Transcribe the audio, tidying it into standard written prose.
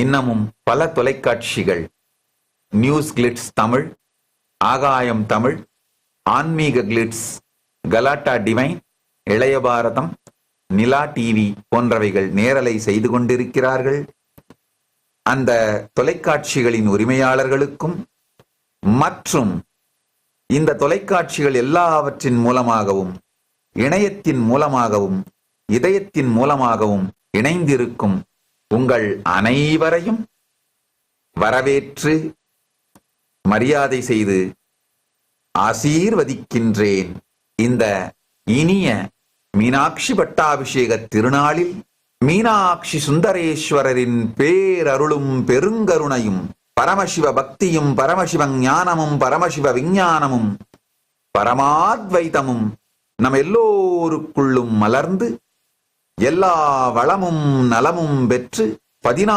இன்னமும் பல தொலைக்காட்சிகள் நியூஸ் கிளிட்ஸ் தமிழ், ஆகாயம் தமிழ், ஆன்மீக கிளிட்ஸ், கலாட்டா டிவைன், இளைய பாரதம், நிலா டிவி போன்றவைகள் நேரலை செய்து கொண்டிருக்கிறார்கள். அந்த தொலைக்காட்சிகளின் உரிமையாளர்களுக்கும் மற்றும் இந்த தொலைக்காட்சிகள் எல்லாவற்றின் மூலமாகவும் இணையத்தின் மூலமாகவும் இதயத்தின் மூலமாகவும் இணைந்திருக்கும் உங்கள் அனைவரையும் வரவேற்று மரியாதை செய்து ஆசீர்வதிக்கின்றேன். இந்த இனிய மீனாட்சி பட்டாபிஷேக திருநாளில் மீனாட்சி சுந்தரேஸ்வரரின் பேரருளும் பெருங்கருணையும் பரமசிவ பக்தியும் பரமசிவ ஞானமும் பரமசிவ விஞ்ஞானமும் பரமாத்வைதமும் நம் எல்லோருக்குள்ளும் மலர்ந்து எல்லா வளமும் நலமும் பெற்று 16